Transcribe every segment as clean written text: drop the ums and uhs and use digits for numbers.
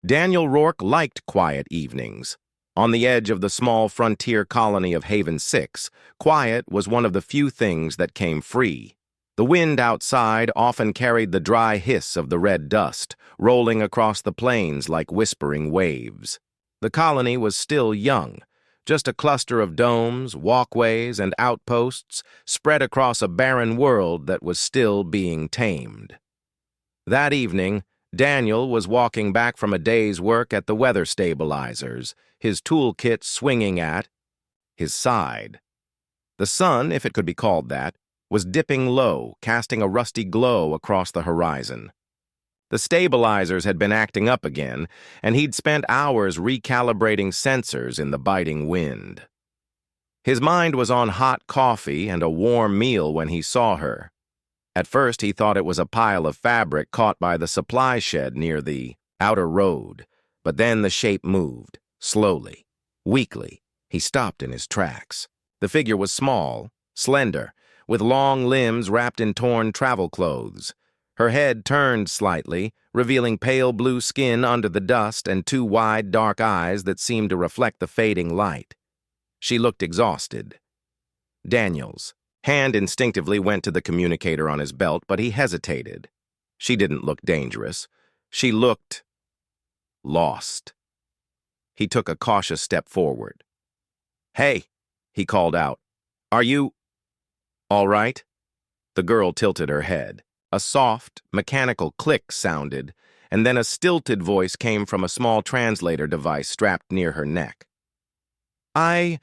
Daniel Rourke liked quiet evenings. On the edge of the small frontier colony of Haven 6, quiet was one of the few things that came free. The wind outside often carried the dry hiss of the red dust, rolling across the plains like whispering waves. The colony was still young, just a cluster of domes, walkways, and outposts spread across a barren world that was still being tamed. That evening, Daniel was walking back from a day's work at the weather stabilizers, his toolkit swinging at his side. The sun, if it could be called that, was dipping low, casting a rusty glow across the horizon. The stabilizers had been acting up again, and he'd spent hours recalibrating sensors in the biting wind. His mind was on hot coffee and a warm meal when he saw her. At first, he thought it was a pile of fabric caught by the supply shed near the outer road, but then the shape moved, slowly, weakly. He stopped in his tracks. The figure was small, slender, with long limbs wrapped in torn travel clothes. Her head turned slightly, revealing pale blue skin under the dust and two wide, dark eyes that seemed to reflect the fading light. She looked exhausted. Daniel's hand instinctively went to the communicator on his belt, but he hesitated. She didn't look dangerous. She looked lost. He took a cautious step forward. "Hey," he called out. "Are you all right?" The girl tilted her head. A soft, mechanical click sounded, and then a stilted voice came from a small translator device strapped near her neck. "I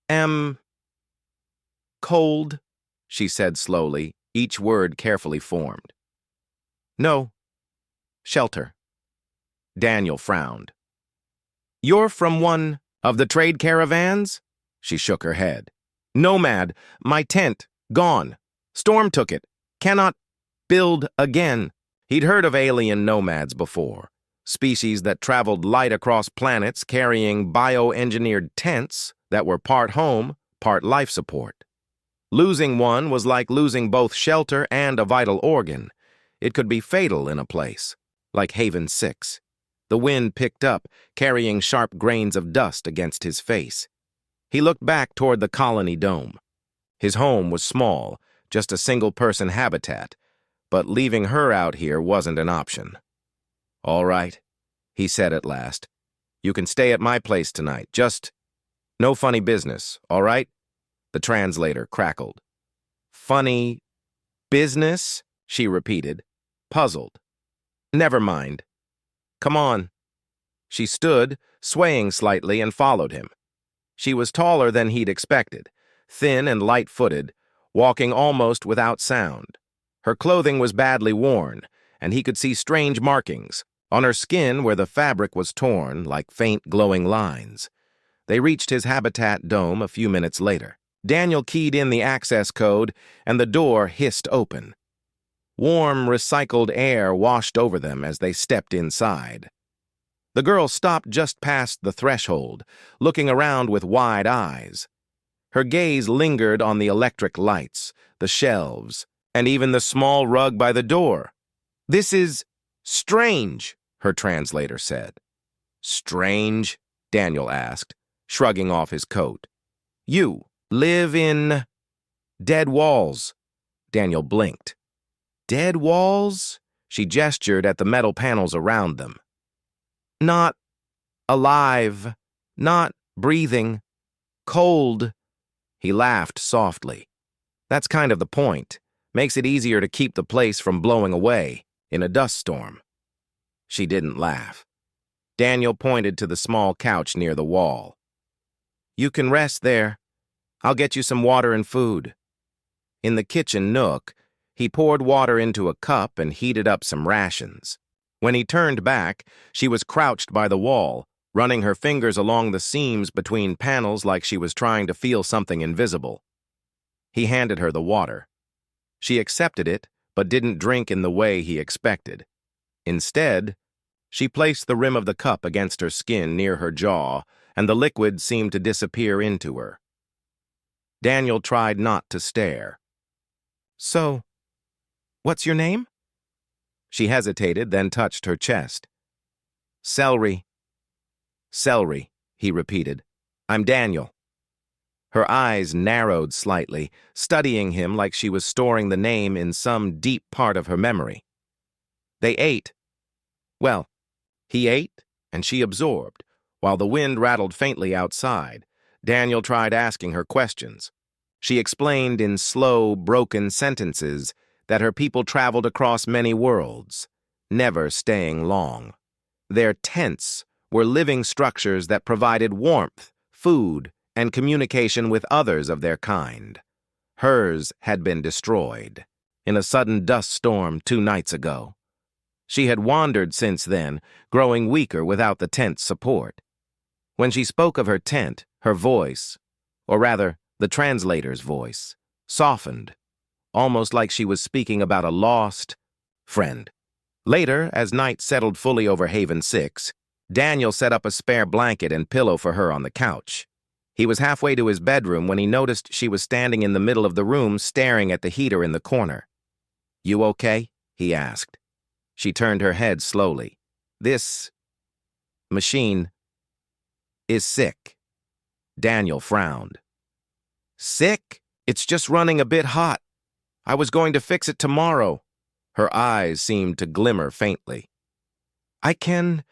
am cold," she said slowly, each word carefully formed. "No. Shelter." Daniel frowned. "You're from one of the trade caravans?" She shook her head. "Nomad. My tent. Gone. Storm took it. Cannot build again." He'd heard of alien nomads before, species that traveled light across planets carrying bioengineered tents that were part home, part life support. Losing one was like losing both shelter and a vital organ. It could be fatal in a place, like Haven 6. The wind picked up, carrying sharp grains of dust against his face. He looked back toward the colony dome. His home was small, just a single-person habitat, but leaving her out here wasn't an option. "All right," he said at last. "You can stay at my place tonight. Just no funny business, all right?" The translator crackled. "Funny business?" she repeated, puzzled. "Never mind. Come on." She stood, swaying slightly, and followed him. She was taller than he'd expected, thin and light-footed, walking almost without sound. Her clothing was badly worn, and he could see strange markings on her skin where the fabric was torn, like faint glowing lines. They reached his habitat dome a few minutes later. Daniel keyed in the access code, and the door hissed open. Warm, recycled air washed over them as they stepped inside. The girl stopped just past the threshold, looking around with wide eyes. Her gaze lingered on the electric lights, the shelves, and even the small rug by the door. "This is strange," her translator said. "Strange?" Daniel asked, shrugging off his coat. "You live in dead walls." Daniel blinked. "Dead walls?" She gestured at the metal panels around them. "Not alive, not breathing, cold." He laughed softly. "That's kind of the point. Makes it easier to keep the place from blowing away in a dust storm." She didn't laugh. Daniel pointed to the small couch near the wall. "You can rest there. I'll get you some water and food." In the kitchen nook, he poured water into a cup and heated up some rations. When he turned back, she was crouched by the wall, running her fingers along the seams between panels like she was trying to feel something invisible. He handed her the water. She accepted it, but didn't drink in the way he expected. Instead, she placed the rim of the cup against her skin near her jaw, and the liquid seemed to disappear into her. Daniel tried not to stare. "So, what's your name?" She hesitated, then touched her chest. Celery. Celery, he repeated. I'm Daniel. Her eyes narrowed slightly, studying him like she was storing the name in some deep part of her memory. They ate. Well, he ate, and she absorbed. While the wind rattled faintly outside, Daniel tried asking her questions. She explained in slow, broken sentences that her people traveled across many worlds, never staying long. Their tents were living structures that provided warmth, food, and communication with others of their kind. Hers had been destroyed in a sudden dust storm 2 nights ago. She had wandered since then, growing weaker without the tent's support. When she spoke of her tent, her voice, or rather, the translator's voice, softened, almost like she was speaking about a lost friend. Later, as night settled fully over Haven 6, Daniel set up a spare blanket and pillow for her on the couch. He was halfway to his bedroom when he noticed she was standing in the middle of the room staring at the heater in the corner. "You okay?" he asked. She turned her head slowly. "This machine is sick." Daniel frowned. "Sick? It's just running a bit hot. I was going to fix it tomorrow." Her eyes seemed to glimmer faintly. "I can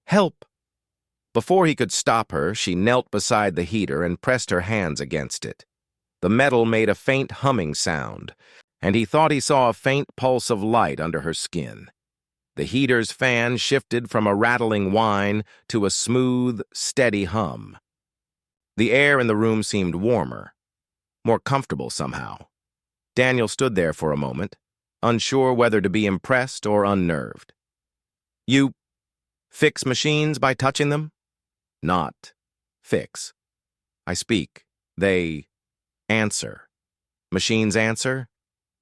help." Before he could stop her, she knelt beside the heater and pressed her hands against it. The metal made a faint humming sound, and he thought he saw a faint pulse of light under her skin. The heater's fan shifted from a rattling whine to a smooth, steady hum. The air in the room seemed warmer, more comfortable somehow. Daniel stood there for a moment, unsure whether to be impressed or unnerved. "You fix machines by touching them?" "Not fix. I speak. They answer." "Machines answer?"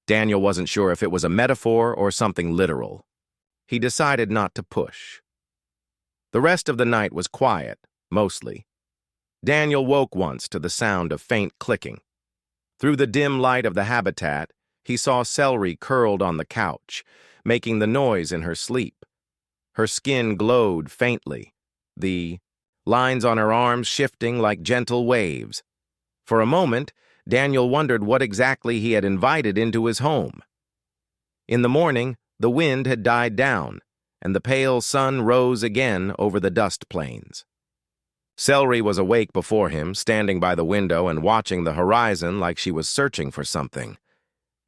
Daniel wasn't sure if it was a metaphor or something literal. He decided not to push. The rest of the night was quiet, mostly. Daniel woke once to the sound of faint clicking. Through the dim light of the habitat, he saw Celery curled on the couch, making the noise in her sleep. Her skin glowed faintly, the lines on her arms shifting like gentle waves. For a moment, Daniel wondered what exactly he had invited into his home. In the morning, the wind had died down, and the pale sun rose again over the dust plains. Celery was awake before him, standing by the window and watching the horizon like she was searching for something.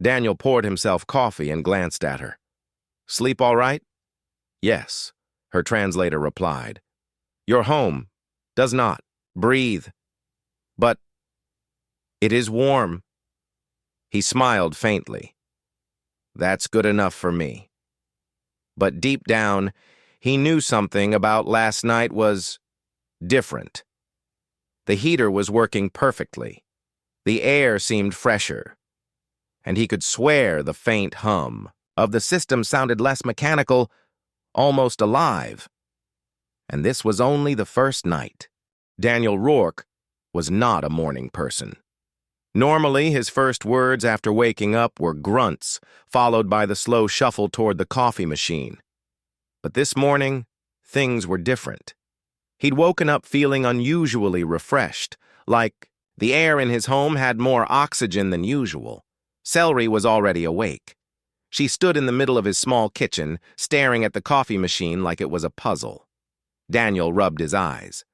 Daniel poured himself coffee and glanced at her. "Sleep all right?" "Yes," her translator replied. "Your home does not breathe. But it is warm." He smiled faintly. "That's good enough for me." But deep down, he knew something about last night was different. The heater was working perfectly. The air seemed fresher. And he could swear the faint hum of the system sounded less mechanical, almost alive. And this was only the first night. Daniel Rourke was not a morning person. Normally, his first words after waking up were grunts, followed by the slow shuffle toward the coffee machine. But this morning, things were different. He'd woken up feeling unusually refreshed, like the air in his home had more oxygen than usual. Celery was already awake. She stood in the middle of his small kitchen, staring at the coffee machine like it was a puzzle. Daniel rubbed his eyes.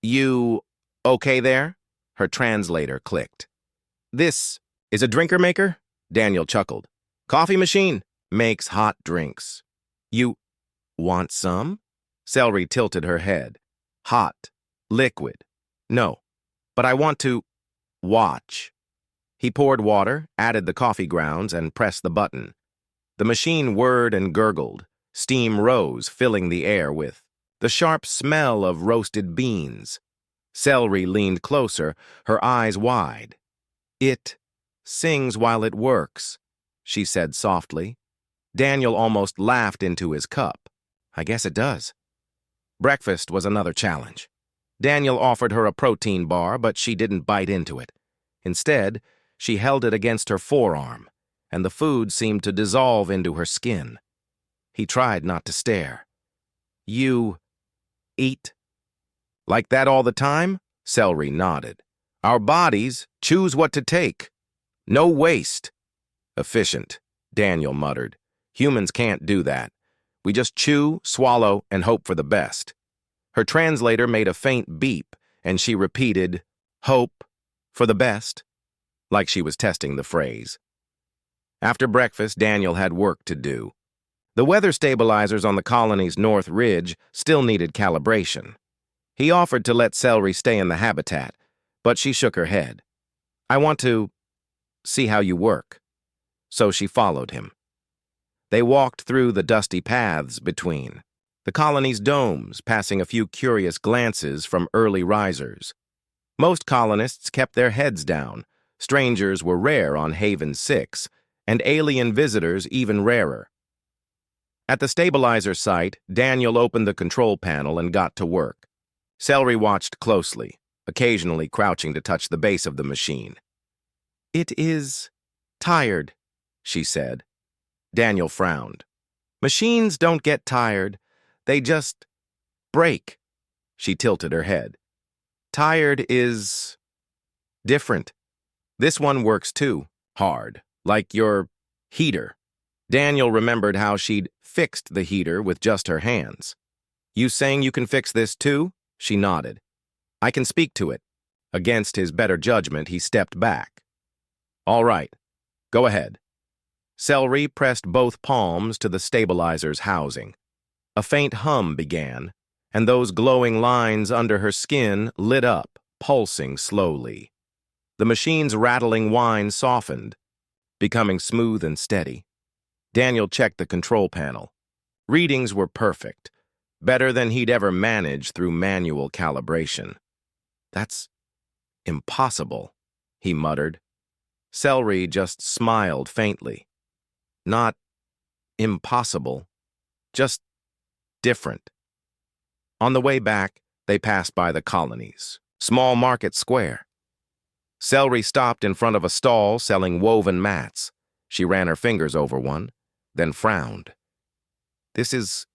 "You okay there?" Her translator clicked. "This is a drinker maker?" Daniel chuckled. "Coffee machine makes hot drinks. You want some?" Celery tilted her head. "Hot. Liquid. No. But I want to watch." He poured water, added the coffee grounds, and pressed the button. The machine whirred and gurgled. Steam rose, filling the air with the sharp smell of roasted beans. Celery leaned closer, her eyes wide. "It sings while it works," she said softly. Daniel almost laughed into his cup. "I guess it does." Breakfast was another challenge. Daniel offered her a protein bar, but she didn't bite into it. Instead, she held it against her forearm, and the food seemed to dissolve into her skin. He tried not to stare. You eat like that all the time? Celery nodded. Our bodies choose what to take. No waste. Efficient, Daniel muttered. Humans can't do that. We just chew, swallow, and hope for the best. Her translator made a faint beep, and she repeated, hope for the best, like she was testing the phrase. After breakfast, Daniel had work to do. The weather stabilizers on the colony's north ridge still needed calibration. He offered to let Celery stay in the habitat, but she shook her head. I want to see how you work. So she followed him. They walked through the dusty paths between the colony's domes, passing a few curious glances from early risers. Most colonists kept their heads down. Strangers were rare on Haven 6, and alien visitors even rarer. At the stabilizer site, Daniel opened the control panel and got to work. Celery watched closely, occasionally crouching to touch the base of the machine. It is tired, she said. Daniel frowned. Machines don't get tired. They just break. She tilted her head. Tired is different. This one works too, hard, like your heater. Daniel remembered how she'd fixed the heater with just her hands. You saying you can fix this too? She nodded. I can speak to it. Against his better judgment, he stepped back. All right, go ahead. Celery pressed both palms to the stabilizer's housing. A faint hum began, and those glowing lines under her skin lit up, pulsing slowly. The machine's rattling whine softened, becoming smooth and steady. Daniel checked the control panel. Readings were perfect, better than he'd ever managed through manual calibration. That's impossible, he muttered. Celery just smiled faintly. Not impossible, just different. On the way back, they passed by the colonies, small market square. Celery stopped in front of a stall selling woven mats. She ran her fingers over one, then frowned. This is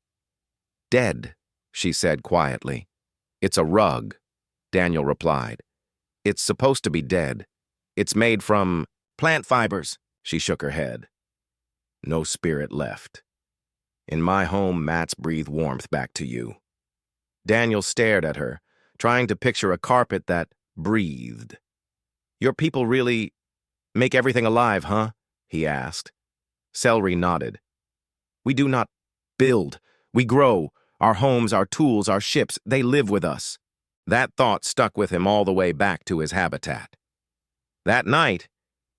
dead, she said quietly. It's a rug, Daniel replied. It's supposed to be dead. It's made from plant fibers, she shook her head. No spirit left. In my home, mats breathe warmth back to you. Daniel stared at her, trying to picture a carpet that breathed. Your people really make everything alive, huh? He asked. Celery nodded. We do not build. We grow. Our homes, our tools, our ships, they live with us. That thought stuck with him all the way back to his habitat. That night,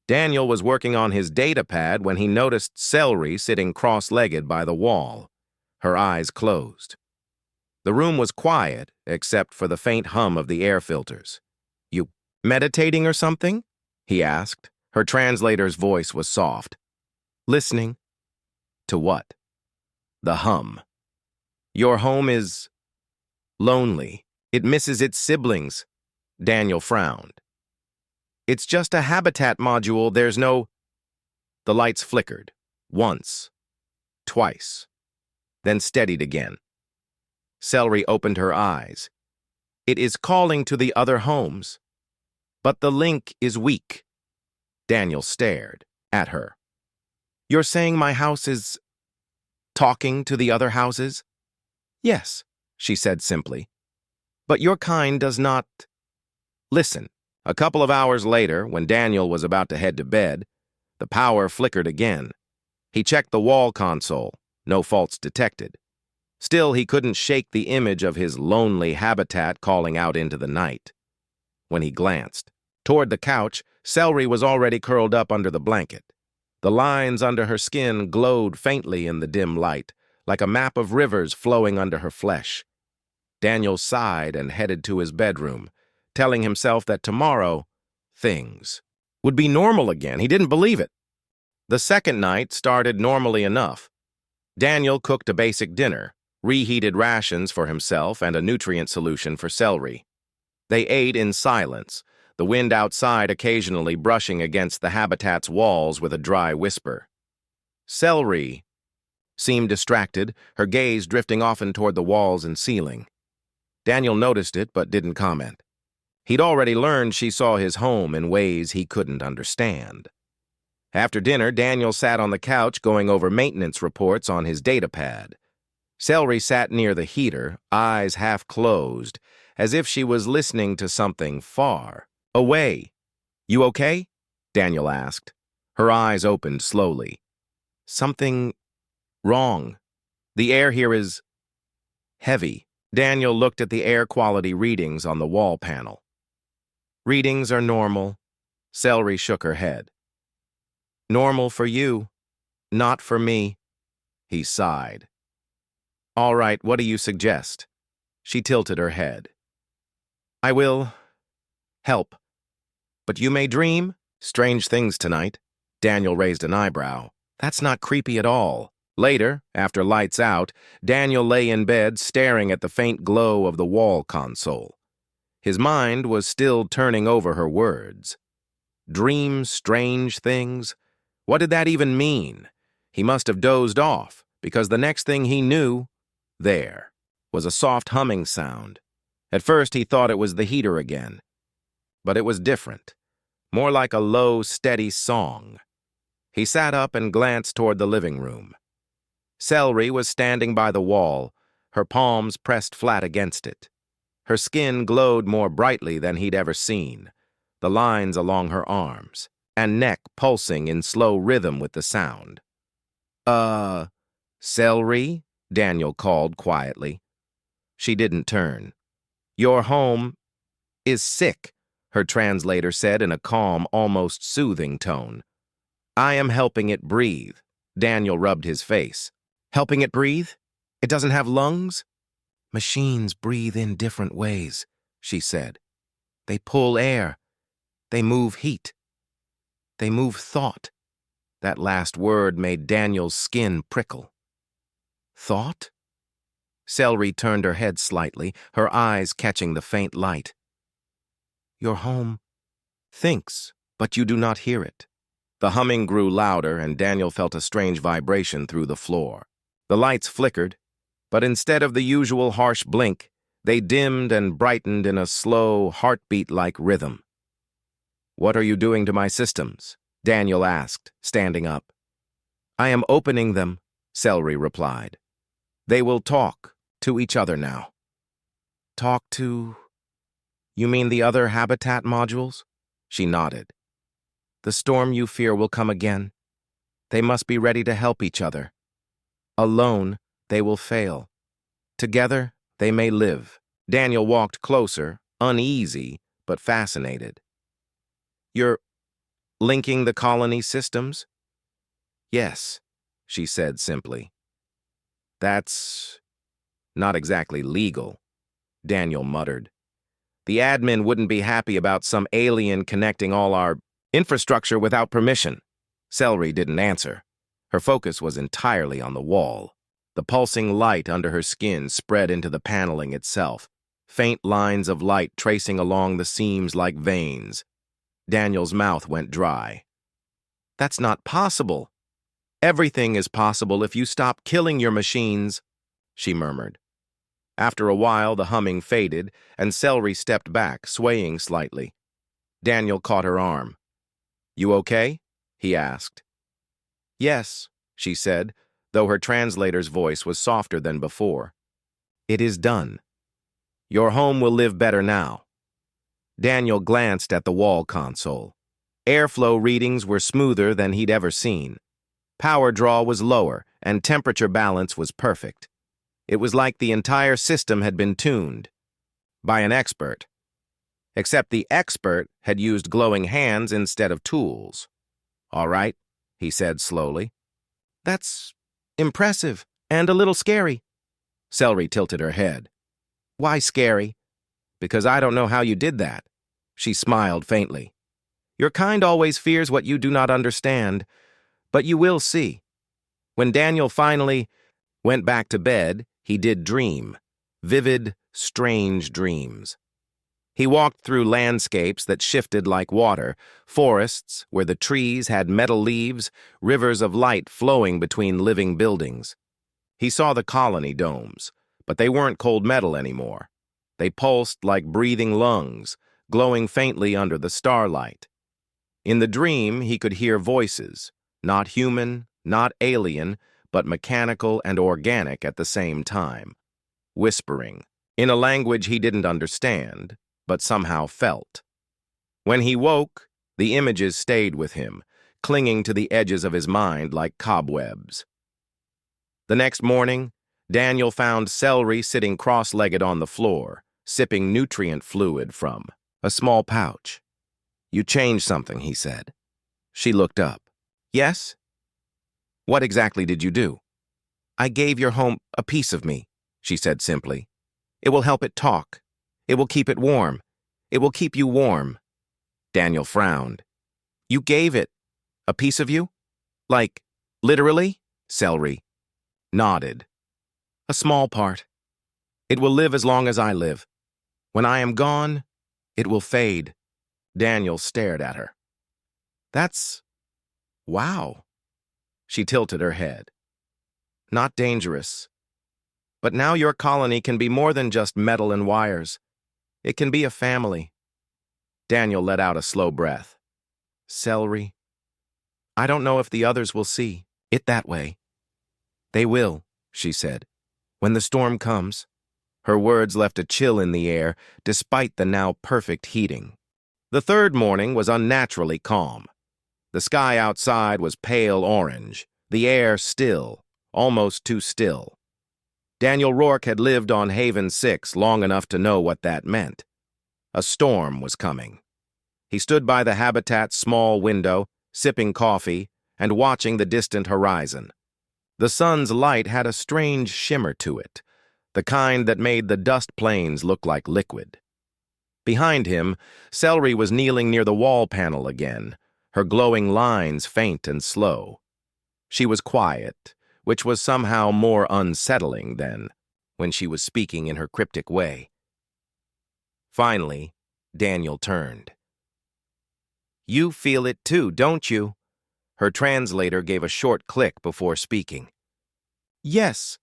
Daniel was working on his data pad when he noticed Celery sitting cross-legged by the wall, her eyes closed. The room was quiet, except for the faint hum of the air filters. You meditating or something? He asked. Her translator's voice was soft. Listening. To what? The hum. Your home is lonely. It misses its siblings. Daniel frowned. It's just a habitat module. There's no... The lights flickered. Once. Twice. Then steadied again. Celery opened her eyes. It is calling to the other homes. But the link is weak. Daniel stared at her. You're saying my house is talking to the other houses? Yes, she said simply. But your kind does not listen. A couple of hours later, when Daniel was about to head to bed, the power flickered again. He checked the wall console. No faults detected. Still, he couldn't shake the image of his lonely habitat calling out into the night. When he glanced toward the couch, Celery was already curled up under the blanket. The lines under her skin glowed faintly in the dim light, like a map of rivers flowing under her flesh. Daniel sighed and headed to his bedroom, telling himself that tomorrow, things would be normal again. He didn't believe it. The second night started normally enough. Daniel cooked a basic dinner, reheated rations for himself and a nutrient solution for Celery. They ate in silence, the wind outside occasionally brushing against the habitat's walls with a dry whisper. Celery seemed distracted, her gaze drifting often toward the walls and ceiling. Daniel noticed it but didn't comment. He'd already learned she saw his home in ways he couldn't understand. After dinner, Daniel sat on the couch going over maintenance reports on his datapad. Celery sat near the heater, eyes half closed, as if she was listening to something far away. "You okay?" Daniel asked. Her eyes opened slowly. "Something wrong. The air here is heavy." Daniel looked at the air quality readings on the wall panel. "Readings are normal." Celery shook her head. "Normal for you, not for me." He sighed. "All right, what do you suggest?" She tilted her head. "I will help. But you may dream strange things tonight." Daniel raised an eyebrow. "That's not creepy at all." Later, after lights out, Daniel lay in bed staring at the faint glow of the wall console. His mind was still turning over her words. Dream strange things? What did that even mean? He must have dozed off, because the next thing he knew, there was a soft humming sound. At first he thought it was the heater again. But it was different, more like a low, steady song. He sat up and glanced toward the living room. Celery was standing by the wall, her palms pressed flat against it. Her skin glowed more brightly than he'd ever seen, the lines along her arms and neck pulsing in slow rhythm with the sound. Celery?" Daniel called quietly. She didn't turn. "Your home is sick," her translator said in a calm, almost soothing tone. "I am helping it breathe." Daniel rubbed his face. "Helping it breathe? It doesn't have lungs?" "Machines breathe in different ways," she said. "They pull air. They move heat. They move thought." That last word made Daniel's skin prickle. "Thought?" Celery turned her head slightly, her eyes catching the faint light. "Your home thinks, but you do not hear it." The humming grew louder, and Daniel felt a strange vibration through the floor. The lights flickered, but instead of the usual harsh blink, they dimmed and brightened in a slow, heartbeat-like rhythm. "What are you doing to my systems?" Daniel asked, standing up. "I am opening them," Celery replied. "They will talk to each other now." "Talk to... You mean the other habitat modules?" She nodded. "The storm you fear will come again. They must be ready to help each other. Alone, they will fail. Together, they may live." Daniel walked closer, uneasy, but fascinated. "You're linking the colony systems?" "Yes," she said simply. "That's not exactly legal," Daniel muttered. "The admin wouldn't be happy about some alien connecting all our infrastructure without permission." Celery didn't answer. Her focus was entirely on the wall. The pulsing light under her skin spread into the paneling itself, faint lines of light tracing along the seams like veins. Daniel's mouth went dry. "That's not possible." "Everything is possible if you stop killing your machines," she murmured. After a while, the humming faded, and Celery stepped back, swaying slightly. Daniel caught her arm. "You okay?" he asked. "Yes," she said, though her translator's voice was softer than before. "It is done. Your home will live better now." Daniel glanced at the wall console. Airflow readings were smoother than he'd ever seen. Power draw was lower, and temperature balance was perfect. It was like the entire system had been tuned by an expert. Except the expert had used glowing hands instead of tools. "All right," he said slowly. "That's impressive and a little scary." Celery tilted her head. "Why scary?" "Because I don't know how you did that." She smiled faintly. "Your kind always fears what you do not understand, but you will see." When Daniel finally went back to bed, he did dream. Vivid, strange dreams. He walked through landscapes that shifted like water, forests where the trees had metal leaves, rivers of light flowing between living buildings. He saw the colony domes, but they weren't cold metal anymore. They pulsed like breathing lungs, glowing faintly under the starlight. In the dream, he could hear voices, not human, not alien, but mechanical and organic at the same time, whispering, in a language he didn't understand, but somehow felt. When he woke, the images stayed with him, clinging to the edges of his mind like cobwebs. The next morning, Daniel found Celery sitting cross-legged on the floor, sipping nutrient fluid from a small pouch. "You changed something," he said. She looked up. "Yes? What exactly did you do?" "I gave your home a piece of me," she said simply. "It will help it talk. It will keep it warm. It will keep you warm." Daniel frowned. "You gave it a piece of you? Like, literally?" Celery nodded. "A small part. It will live as long as I live. When I am gone, it will fade." Daniel stared at her. "That's... wow." She tilted her head. "Not dangerous. But now your colony can be more than just metal and wires. It can be a family." Daniel let out a slow breath. "Celery, I don't know if the others will see it that way." "They will," she said. "When the storm comes." Her words left a chill in the air, despite the now perfect heating. The third morning was unnaturally calm. The sky outside was pale orange, the air still, almost too still. Daniel Rourke had lived on Haven 6 long enough to know what that meant. A storm was coming. He stood by the habitat's small window, sipping coffee and watching the distant horizon. The sun's light had a strange shimmer to it, the kind that made the dust plains look like liquid. Behind him, Celery was kneeling near the wall panel again, her glowing lines faint and slow. She was quiet, which was somehow more unsettling than when she was speaking in her cryptic way. Finally, Daniel turned. "You feel it too, don't you?" Her translator gave a short click before speaking. "Yes.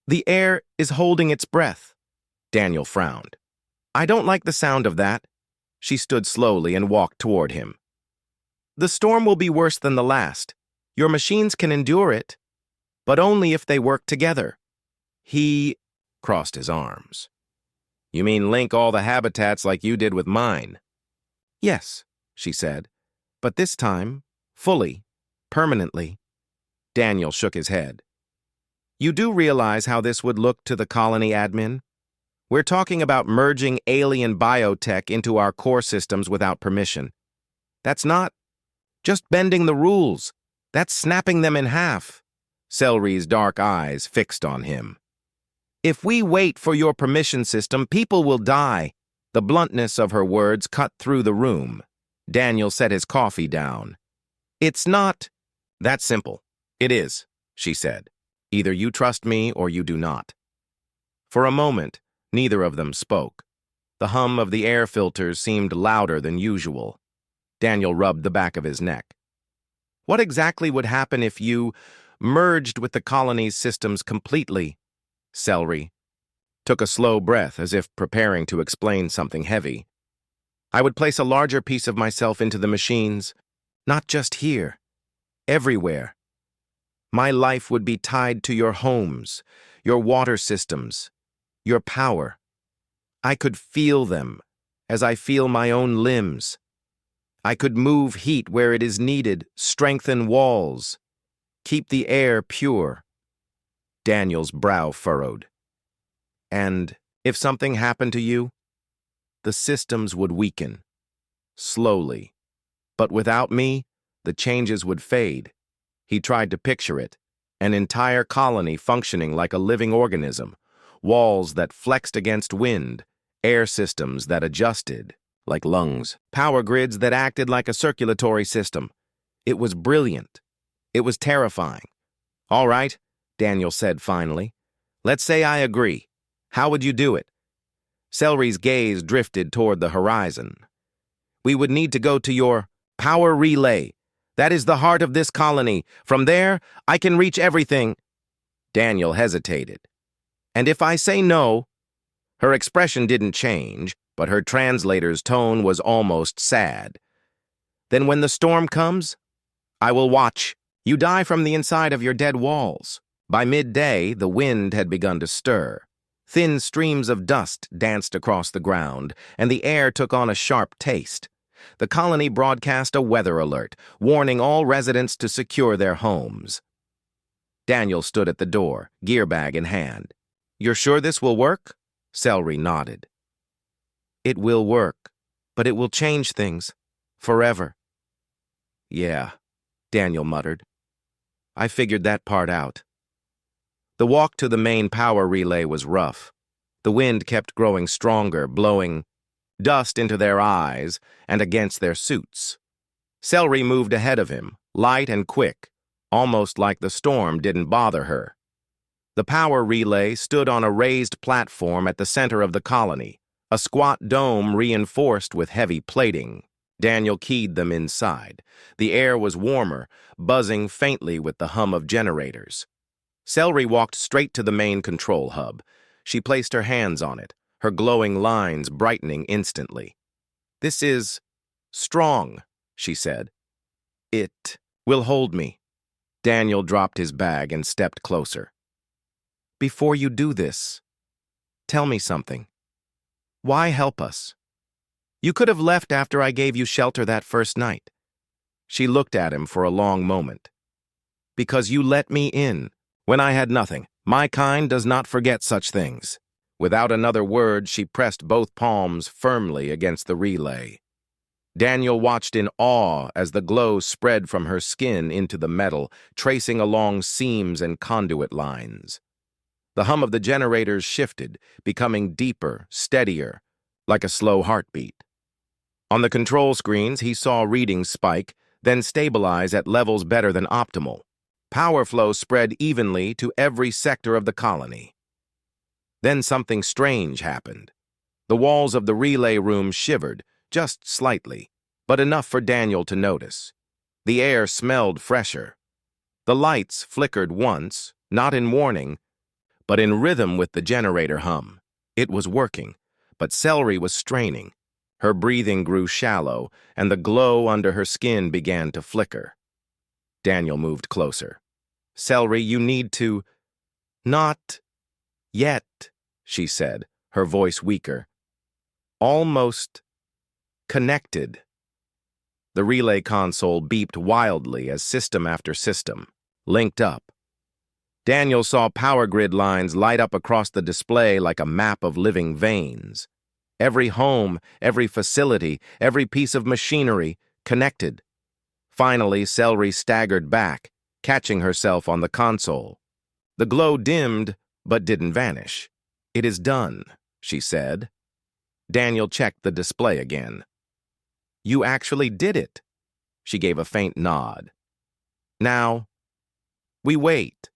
The air is holding its breath." Daniel frowned. "I don't like the sound of that." She stood slowly and walked toward him. "The storm will be worse than the last. Your machines can endure it, but only if they work together." He crossed his arms. "You mean link all the habitats like you did with mine?" "Yes," she said, "but this time, fully, permanently." Daniel shook his head. "You do realize how this would look to the colony admin? We're talking about merging alien biotech into our core systems without permission. That's not just bending the rules. That's snapping them in half." Celery's dark eyes fixed on him. "If we wait for your permission system, people will die." The bluntness of her words cut through the room. Daniel set his coffee down. "It's not that simple." "It is," she said. "Either you trust me or you do not." For a moment, neither of them spoke. The hum of the air filters seemed louder than usual. Daniel rubbed the back of his neck. "What exactly would happen if you merged with the colony's systems completely?" Celery took a slow breath as if preparing to explain something heavy. "I would place a larger piece of myself into the machines, not just here, everywhere. My life would be tied to your homes, your water systems, your power. I could feel them as I feel my own limbs. I could move heat where it is needed, strengthen walls, keep the air pure." Daniel's brow furrowed. "And if something happened to you, the systems would weaken, slowly. But without me, the changes would fade." He tried to picture it, an entire colony functioning like a living organism, walls that flexed against wind, air systems that adjusted, like lungs, power grids that acted like a circulatory system. It was brilliant. It was terrifying. "All right," Daniel said finally. "Let's say I agree. How would you do it?" Celery's gaze drifted toward the horizon. "We would need to go to your power relay. That is the heart of this colony. From there, I can reach everything." Daniel hesitated. And if I say no? Her expression didn't change, but her translator's tone was almost sad. Then when the storm comes, I will watch. You die from the inside of your dead walls. By midday, the wind had begun to stir. Thin streams of dust danced across the ground, and the air took on a sharp taste. The colony broadcast a weather alert, warning all residents to secure their homes. Daniel stood at the door, gear bag in hand. You're sure this will work? Celery nodded. It will work, but it will change things. Forever. Yeah, Daniel muttered. I figured that part out. The walk to the main power relay was rough. The wind kept growing stronger, blowing dust into their eyes and against their suits. Celery moved ahead of him, light and quick, almost like the storm didn't bother her. The power relay stood on a raised platform at the center of the colony, a squat dome reinforced with heavy plating. Daniel keyed them inside. The air was warmer, buzzing faintly with the hum of generators. Celery walked straight to the main control hub. She placed her hands on it, her glowing lines brightening instantly. This is strong, she said. It will hold me. Daniel dropped his bag and stepped closer. Before you do this, tell me something. Why help us? You could have left after I gave you shelter that first night. She looked at him for a long moment. Because you let me in, when I had nothing. My kind does not forget such things. Without another word, she pressed both palms firmly against the relay. Daniel watched in awe as the glow spread from her skin into the metal, tracing along seams and conduit lines. The hum of the generators shifted, becoming deeper, steadier, like a slow heartbeat. On the control screens, he saw readings spike, then stabilize at levels better than optimal. Power flow spread evenly to every sector of the colony. Then something strange happened. The walls of the relay room shivered, just slightly, but enough for Daniel to notice. The air smelled fresher. The lights flickered once, not in warning, but in rhythm with the generator hum. It was working, but Celery was straining. Her breathing grew shallow, and the glow under her skin began to flicker. Daniel moved closer. Celery, you need to... Not yet, she said, her voice weaker. Almost connected. The relay console beeped wildly as system after system linked up. Daniel saw power grid lines light up across the display like a map of living veins. Every home, every facility, every piece of machinery connected. Finally, Celery staggered back, catching herself on the console. The glow dimmed, but didn't vanish. It is done, she said. Daniel checked the display again. You actually did it. She gave a faint nod. Now, we wait.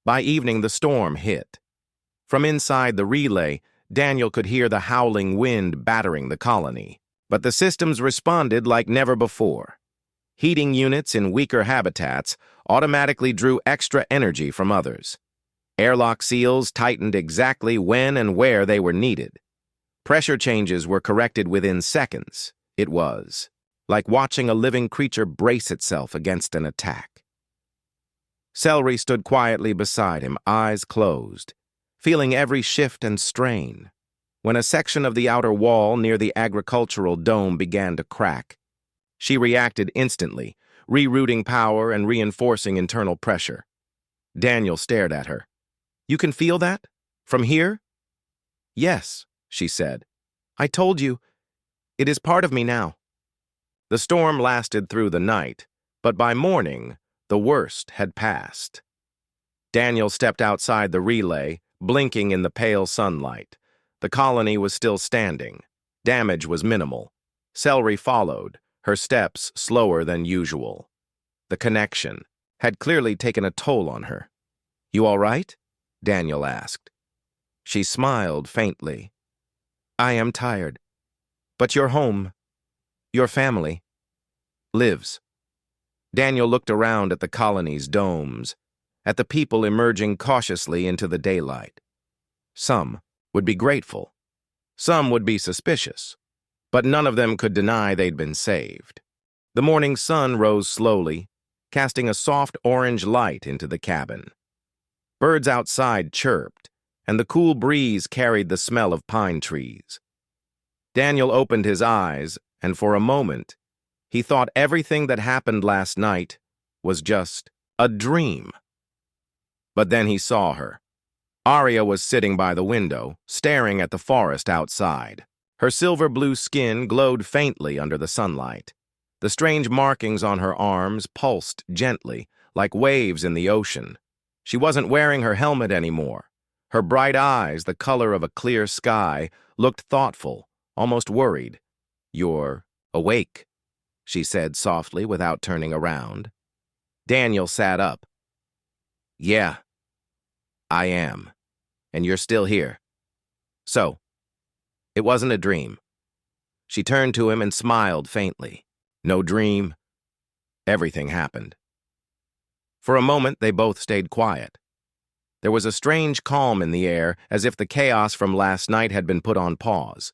By evening, the storm hit. From inside the relay, Daniel could hear the howling wind battering the colony. But the systems responded like never before. Heating units in weaker habitats automatically drew extra energy from others. Airlock seals tightened exactly when and where they were needed. Pressure changes were corrected within seconds. It was like watching a living creature brace itself against an attack. Celery stood quietly beside him, eyes closed, feeling every shift and strain. When a section of the outer wall near the agricultural dome began to crack, she reacted instantly, rerouting power and reinforcing internal pressure. Daniel stared at her. You can feel that? From here? Yes, she said. I told you. It is part of me now. The storm lasted through the night, but by morning, the worst had passed. Daniel stepped outside the relay, blinking in the pale sunlight. The colony was still standing. Damage was minimal. Celery followed, her steps slower than usual. The connection had clearly taken a toll on her. You all right? Daniel asked. She smiled faintly. I am tired. But your home, your family, lives. Daniel looked around at the colony's domes. at the people emerging cautiously into the daylight. Some would be grateful. Some would be suspicious. But none of them could deny they'd been saved. The morning sun rose slowly, casting a soft orange light into the cabin. Birds outside chirped, and the cool breeze carried the smell of pine trees. Daniel opened his eyes, and for a moment, he thought everything that happened last night was just a dream. But then he saw her. Arya was sitting by the window, staring at the forest outside. Her silver-blue skin glowed faintly under the sunlight. The strange markings on her arms pulsed gently, like waves in the ocean. She wasn't wearing her helmet anymore. Her bright eyes, the color of a clear sky, looked thoughtful, almost worried. "You're awake," she said softly without turning around. Daniel sat up. "Yeah, I am. And you're still here. So, it wasn't a dream." She turned to him and smiled faintly. "No dream. Everything happened." For a moment, they both stayed quiet. There was a strange calm in the air, as if the chaos from last night had been put on pause.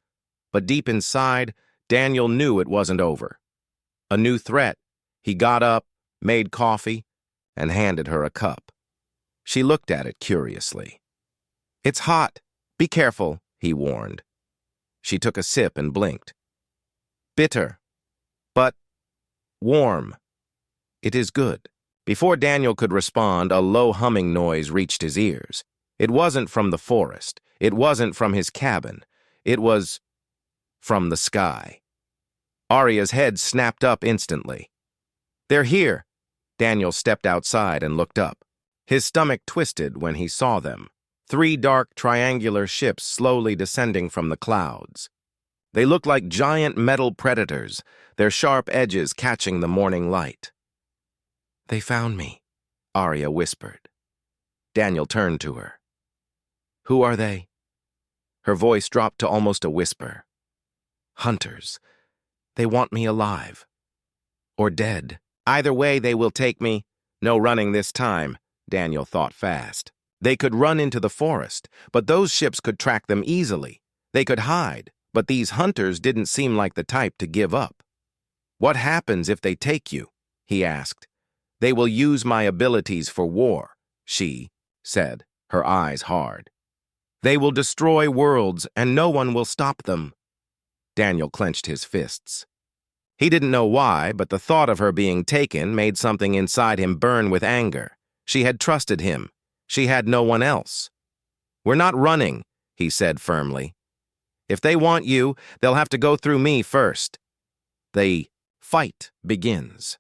But deep inside, Daniel knew it wasn't over. A new threat. He got up, made coffee, and handed her a cup. She looked at it curiously. "It's hot. Be careful," he warned. She took a sip and blinked. "Bitter, but warm. It is good." Before Daniel could respond, a low humming noise reached his ears. It wasn't from the forest. It wasn't from his cabin. It was from the sky. Arya's head snapped up instantly. "They're here." Daniel stepped outside and looked up. His stomach twisted when he saw them. 3 dark triangular ships slowly descending from the clouds. They looked like giant metal predators, their sharp edges catching the morning light. "They found me," Arya whispered. Daniel turned to her. "Who are they?" Her voice dropped to almost a whisper. "Hunters. They want me alive. Or dead. Either way, they will take me. No running this time," Daniel thought fast. They could run into the forest, but those ships could track them easily. They could hide, but these hunters didn't seem like the type to give up. "What happens if they take you?" he asked. "They will use my abilities for war," she said, her eyes hard. "They will destroy worlds, and no one will stop them." Daniel clenched his fists. He didn't know why, but the thought of her being taken made something inside him burn with anger. She had trusted him. She had no one else. "We're not running," he said firmly. "If they want you, they'll have to go through me first." The fight begins.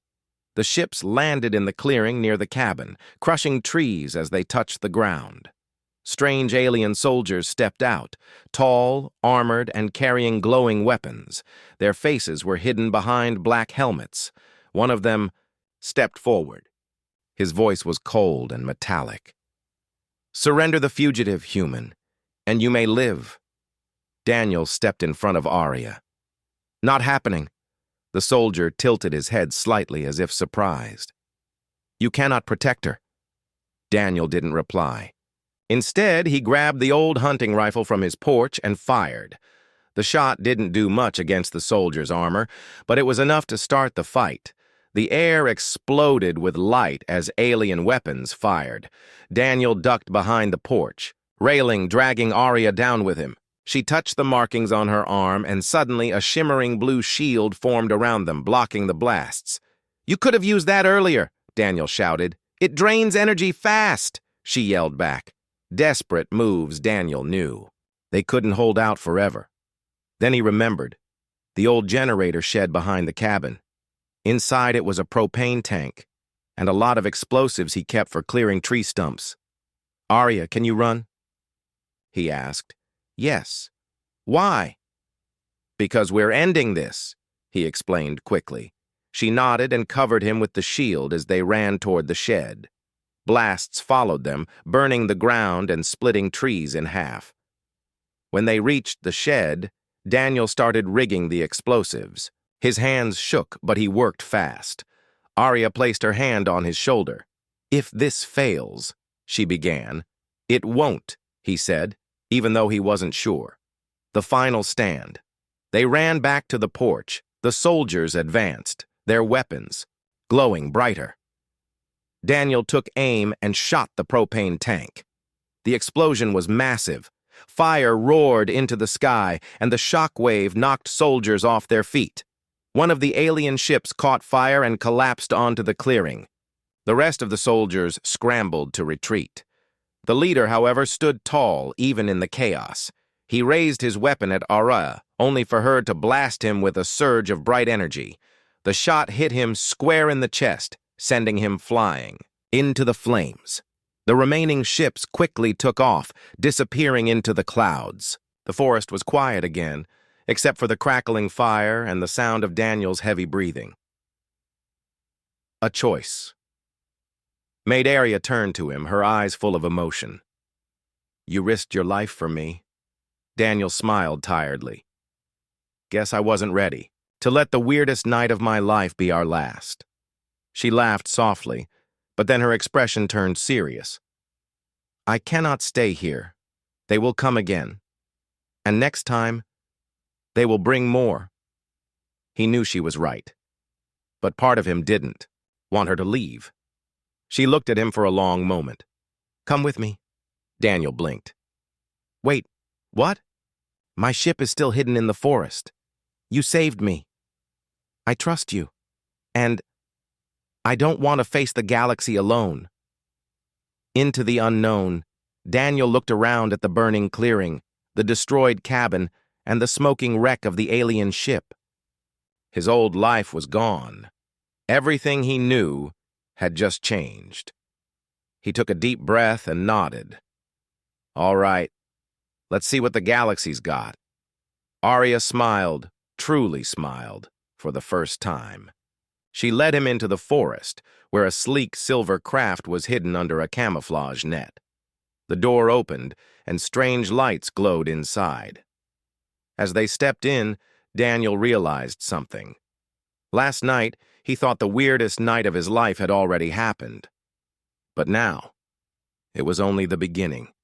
The ships landed in the clearing near the cabin, crushing trees as they touched the ground. Strange alien soldiers stepped out, tall, armored, and carrying glowing weapons. Their faces were hidden behind black helmets. One of them stepped forward. His voice was cold and metallic. "Surrender the fugitive, human, and you may live." Daniel stepped in front of Arya. "Not happening." The soldier tilted his head slightly as if surprised. "You cannot protect her." Daniel didn't reply. Instead, he grabbed the old hunting rifle from his porch and fired. The shot didn't do much against the soldier's armor, but it was enough to start the fight. The air exploded with light as alien weapons fired. Daniel ducked behind the porch, railing, dragging Arya down with him. She touched the markings on her arm, and suddenly a shimmering blue shield formed around them, blocking the blasts. "You could have used that earlier," Daniel shouted. "It drains energy fast," she yelled back. Desperate moves, Daniel knew. They couldn't hold out forever. Then he remembered. The old generator shed behind the cabin. Inside it was a propane tank, and a lot of explosives he kept for clearing tree stumps. "Arya, can you run?" he asked. "Yes." "Why?" "Because we're ending this," he explained quickly. She nodded and covered him with the shield as they ran toward the shed. Blasts followed them, burning the ground and splitting trees in half. When they reached the shed, Daniel started rigging the explosives. His hands shook, but he worked fast. Arya placed her hand on his shoulder. "If this fails," she began. "It won't," he said, even though he wasn't sure. The final stand. They ran back to the porch. The soldiers advanced, their weapons glowing brighter. Daniel took aim and shot the propane tank. The explosion was massive. Fire roared into the sky, and the shock wave knocked soldiers off their feet. One of the alien ships caught fire and collapsed onto the clearing. The rest of the soldiers scrambled to retreat. The leader, however, stood tall, even in the chaos. He raised his weapon at Ara, only for her to blast him with a surge of bright energy. The shot hit him square in the chest, sending him flying into the flames. The remaining ships quickly took off, disappearing into the clouds. The forest was quiet again, except for the crackling fire and the sound of Daniel's heavy breathing. A choice. Maid Arya turned to him, her eyes full of emotion. "You risked your life for me." Daniel smiled tiredly. "Guess I wasn't ready to let the weirdest night of my life be our last." She laughed softly, but then her expression turned serious. "I cannot stay here. They will come again. And next time, they will bring more." He knew she was right. But part of him didn't want her to leave. She looked at him for a long moment. "Come with me." Daniel blinked. "Wait, what?" "My ship is still hidden in the forest. You saved me. I trust you. And I don't want to face the galaxy alone." Into the unknown, Daniel looked around at the burning clearing, the destroyed cabin, and the smoking wreck of the alien ship. His old life was gone. Everything he knew had just changed. He took a deep breath and nodded. "All right, let's see what the galaxy's got." Arya smiled, truly smiled, for the first time. She led him into the forest, where a sleek silver craft was hidden under a camouflage net. The door opened, and strange lights glowed inside. As they stepped in, Daniel realized something. Last night, he thought the weirdest night of his life had already happened. But now, it was only the beginning.